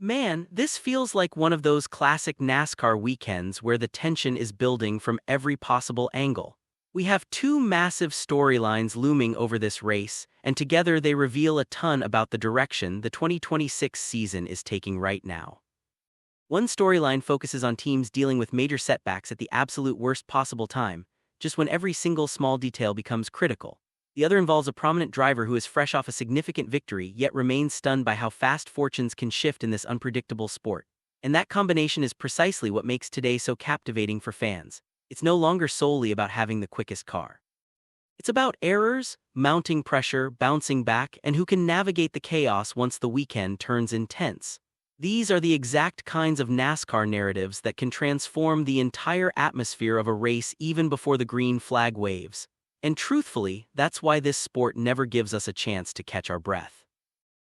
Man, this feels like one of those classic NASCAR weekends where the tension is building from every possible angle. We have two massive storylines looming over this race, and together they reveal a ton about the direction the 2026 season is taking right now. One storyline focuses on teams dealing with major setbacks at the absolute worst possible time, just when every single small detail becomes critical. The other involves a prominent driver who is fresh off a significant victory yet remains stunned by how fast fortunes can shift in this unpredictable sport. And that combination is precisely what makes today so captivating for fans. It's no longer solely about having the quickest car. It's about errors, mounting pressure, bouncing back, and who can navigate the chaos once the weekend turns intense. These are the exact kinds of NASCAR narratives that can transform the entire atmosphere of a race even before the green flag waves. And truthfully, that's why this sport never gives us a chance to catch our breath.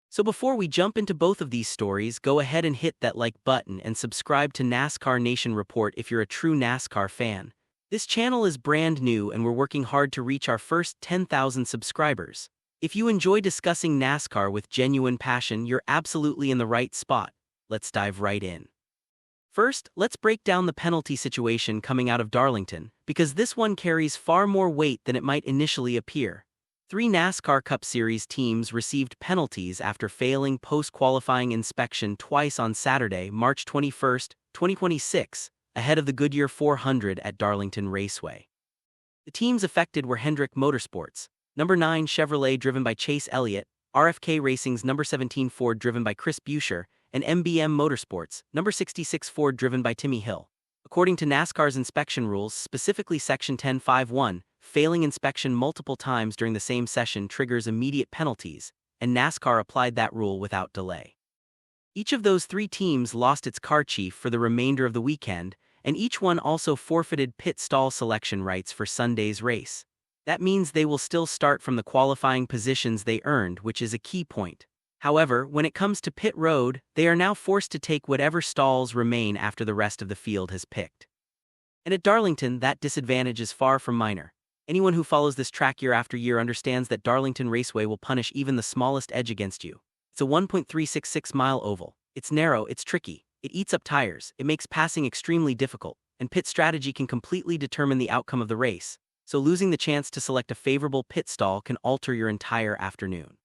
So before we jump into both of these stories, go ahead and hit that like button and subscribe to NASCAR Nation Report if you're a true NASCAR fan. This channel is brand new and we're working hard to reach our first 10,000 subscribers. If you enjoy discussing NASCAR with genuine passion, you're absolutely in the right spot. Let's dive right in. First, let's break down the penalty situation coming out of Darlington, because this one carries far more weight than it might initially appear. Three NASCAR Cup Series teams received penalties after failing post-qualifying inspection twice on Saturday, March 21, 2026, ahead of the Goodyear 400 at Darlington Raceway. The teams affected were Hendrick Motorsports, number 9 Chevrolet driven by Chase Elliott, RFK Racing's number 17 Ford driven by Chris Buescher, and MBM Motorsports, number 66 Ford driven by Timmy Hill. According to NASCAR's inspection rules, specifically Section 10.5.1, failing inspection multiple times during the same session triggers immediate penalties, and NASCAR applied that rule without delay. Each of those three teams lost its car chief for the remainder of the weekend, and each one also forfeited pit stall selection rights for Sunday's race. That means they will still start from the qualifying positions they earned, which is a key point. However, when it comes to pit road, they are now forced to take whatever stalls remain after the rest of the field has picked. And at Darlington, that disadvantage is far from minor. Anyone who follows this track year after year understands that Darlington Raceway will punish even the smallest edge against you. It's a 1.366-mile oval. It's narrow, it's tricky, it eats up tires, it makes passing extremely difficult, and pit strategy can completely determine the outcome of the race, so losing the chance to select a favorable pit stall can alter your entire afternoon.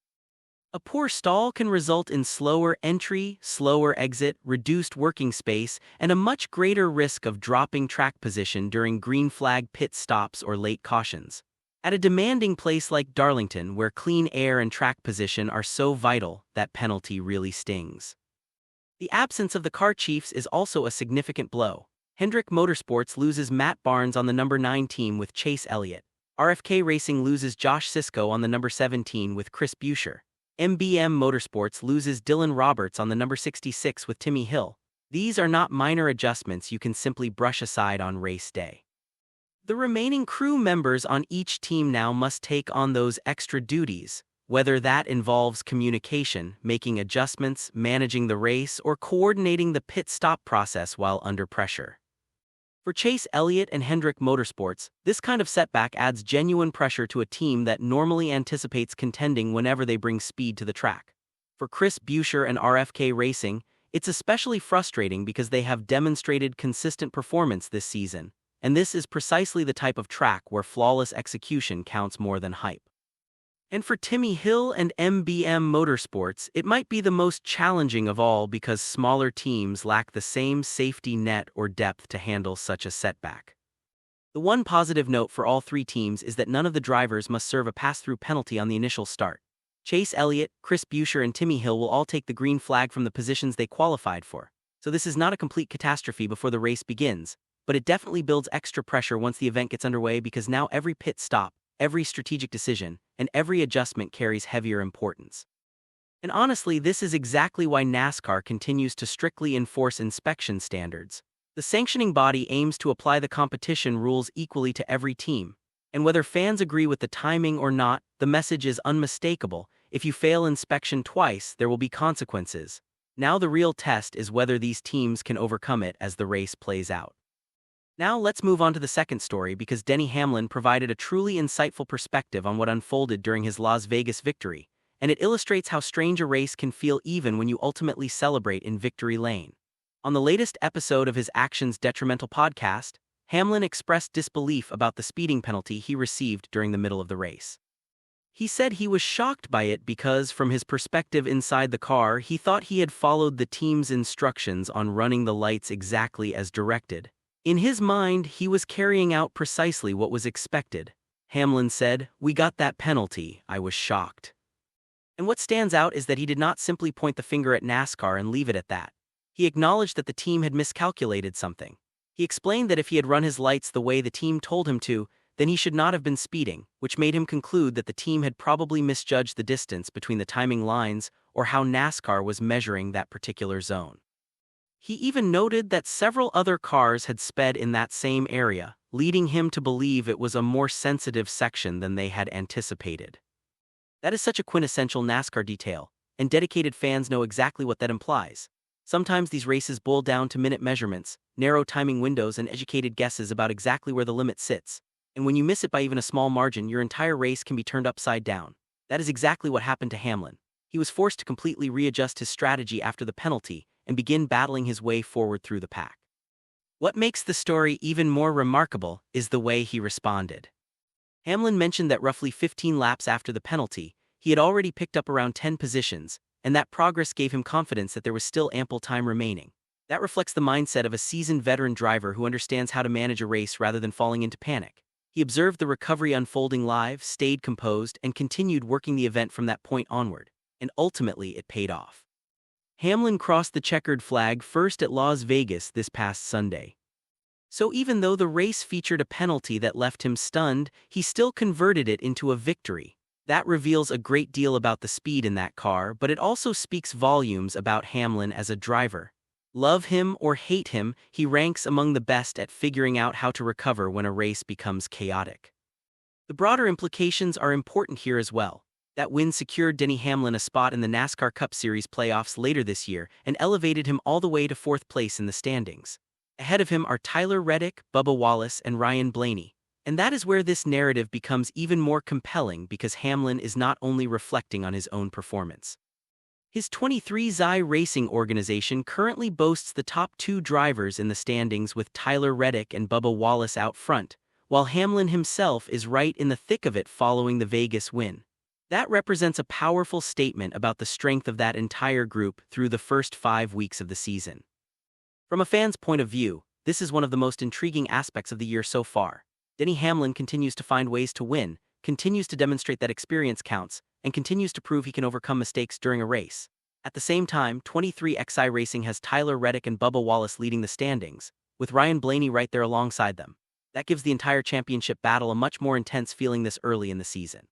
A poor stall can result in slower entry, slower exit, reduced working space, and a much greater risk of dropping track position during green flag pit stops or late cautions. At a demanding place like Darlington, where clean air and track position are so vital, that penalty really stings. The absence of the car chiefs is also a significant blow. Hendrick Motorsports loses Matt Barnes on the number 9 team with Chase Elliott. RFK Racing loses Josh Sisko on the number 17 with Chris Buescher. MBM Motorsports loses Dylan Roberts on the number 66 with Timmy Hill. These are not minor adjustments you can simply brush aside on race day. The remaining crew members on each team now must take on those extra duties, whether that involves communication, making adjustments, managing the race, or coordinating the pit stop process while under pressure. For Chase Elliott and Hendrick Motorsports, this kind of setback adds genuine pressure to a team that normally anticipates contending whenever they bring speed to the track. For Chris Buescher and RFK Racing, it's especially frustrating because they have demonstrated consistent performance this season, and this is precisely the type of track where flawless execution counts more than hype. And for Timmy Hill and MBM Motorsports, it might be the most challenging of all because smaller teams lack the same safety net or depth to handle such a setback. The one positive note for all three teams is that none of the drivers must serve a pass-through penalty on the initial start. Chase Elliott, Chris Buescher, and Timmy Hill will all take the green flag from the positions they qualified for, so this is not a complete catastrophe before the race begins, but it definitely builds extra pressure once the event gets underway because now every pit stop, every strategic decision, and every adjustment carries heavier importance. And honestly, this is exactly why NASCAR continues to strictly enforce inspection standards. The sanctioning body aims to apply the competition rules equally to every team, and whether fans agree with the timing or not, the message is unmistakable. If you fail inspection twice, there will be consequences. Now the real test is whether these teams can overcome it as the race plays out. Now let's move on to the second story because Denny Hamlin provided a truly insightful perspective on what unfolded during his Las Vegas victory, and it illustrates how strange a race can feel even when you ultimately celebrate in victory lane. On the latest episode of his Actions Detrimental podcast, Hamlin expressed disbelief about the speeding penalty he received during the middle of the race. He said he was shocked by it because, from his perspective inside the car, he thought he had followed the team's instructions on running the lights exactly as directed. In his mind, he was carrying out precisely what was expected. Hamlin said, "We got that penalty, I was shocked." And what stands out is that he did not simply point the finger at NASCAR and leave it at that. He acknowledged that the team had miscalculated something. He explained that if he had run his lights the way the team told him to, then he should not have been speeding, which made him conclude that the team had probably misjudged the distance between the timing lines or how NASCAR was measuring that particular zone. He even noted that several other cars had sped in that same area, leading him to believe it was a more sensitive section than they had anticipated. That is such a quintessential NASCAR detail, and dedicated fans know exactly what that implies. Sometimes these races boil down to minute measurements, narrow timing windows, and educated guesses about exactly where the limit sits. And when you miss it by even a small margin, your entire race can be turned upside down. That is exactly what happened to Hamlin. He was forced to completely readjust his strategy after the penalty and begin battling his way forward through the pack. What makes the story even more remarkable is the way he responded. Hamlin mentioned that roughly 15 laps after the penalty, he had already picked up around 10 positions, and that progress gave him confidence that there was still ample time remaining. That reflects the mindset of a seasoned veteran driver who understands how to manage a race rather than falling into panic. He observed the recovery unfolding live, stayed composed, and continued working the event from that point onward, and ultimately it paid off. Hamlin crossed the checkered flag first at Las Vegas this past Sunday. So even though the race featured a penalty that left him stunned, he still converted it into a victory. That reveals a great deal about the speed in that car, but it also speaks volumes about Hamlin as a driver. Love him or hate him, he ranks among the best at figuring out how to recover when a race becomes chaotic. The broader implications are important here as well. That win secured Denny Hamlin a spot in the NASCAR Cup Series playoffs later this year and elevated him all the way to 4th place in the standings. Ahead of him are Tyler Reddick, Bubba Wallace, and Ryan Blaney. And that is where this narrative becomes even more compelling because Hamlin is not only reflecting on his own performance. His 23XI Racing organization currently boasts the top 2 drivers in the standings with Tyler Reddick and Bubba Wallace out front, while Hamlin himself is right in the thick of it following the Vegas win. That represents a powerful statement about the strength of that entire group through the first 5 weeks of the season. From a fan's point of view, this is one of the most intriguing aspects of the year so far. Denny Hamlin continues to find ways to win, continues to demonstrate that experience counts, and continues to prove he can overcome mistakes during a race. At the same time, 23XI Racing has Tyler Reddick and Bubba Wallace leading the standings, with Ryan Blaney right there alongside them. That gives the entire championship battle a much more intense feeling this early in the season.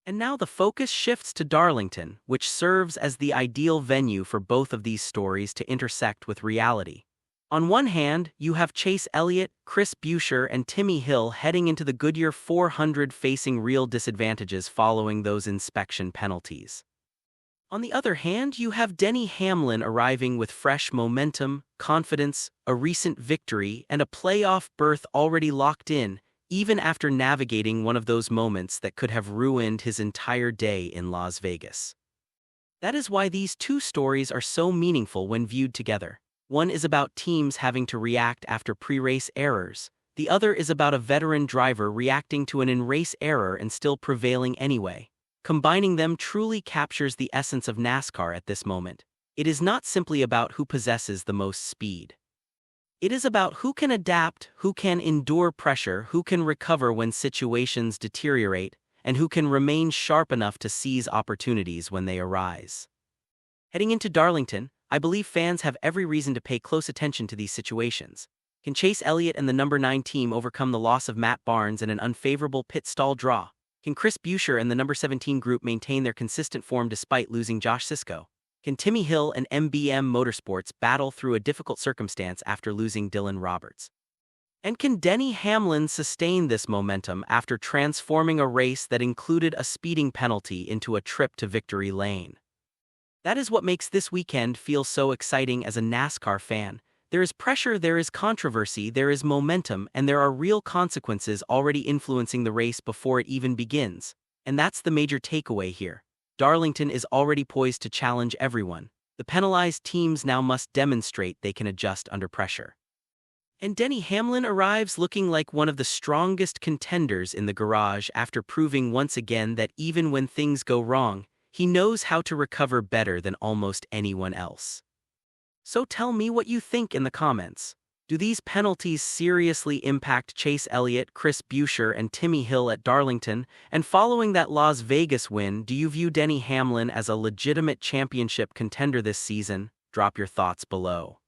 And now the focus shifts to Darlington, which serves as the ideal venue for both of these stories to intersect with reality. On one hand, you have Chase Elliott, Chris Buescher, and Timmy Hill heading into the Goodyear 400 facing real disadvantages following those inspection penalties. On the other hand, you have Denny Hamlin arriving with fresh momentum, confidence, a recent victory, and a playoff berth already locked in, even after navigating one of those moments that could have ruined his entire day in Las Vegas. That is why these two stories are so meaningful when viewed together. One is about teams having to react after pre-race errors. The other is about a veteran driver reacting to an in-race error and still prevailing anyway. Combining them truly captures the essence of NASCAR at this moment. It is not simply about who possesses the most speed. It is about who can adapt, who can endure pressure, who can recover when situations deteriorate, and who can remain sharp enough to seize opportunities when they arise. Heading into Darlington, I believe fans have every reason to pay close attention to these situations. Can Chase Elliott and the number 9 team overcome the loss of Matt Barnes and an unfavorable pit stall draw? Can Chris Buescher and the number 17 group maintain their consistent form despite losing Josh Sisco? Can Timmy Hill and MBM Motorsports battle through a difficult circumstance after losing Dylan Roberts? And can Denny Hamlin sustain this momentum after transforming a race that included a speeding penalty into a trip to victory lane? That is what makes this weekend feel so exciting as a NASCAR fan. There is pressure, there is controversy, there is momentum, and there are real consequences already influencing the race before it even begins. And that's the major takeaway here. Darlington is already poised to challenge everyone. The penalized teams now must demonstrate they can adjust under pressure. And Denny Hamlin arrives looking like one of the strongest contenders in the garage after proving once again that even when things go wrong, he knows how to recover better than almost anyone else. So tell me what you think in the comments. Do these penalties seriously impact Chase Elliott, Chris Buescher, and Timmy Hill at Darlington? And following that Las Vegas win, do you view Denny Hamlin as a legitimate championship contender this season? Drop your thoughts below.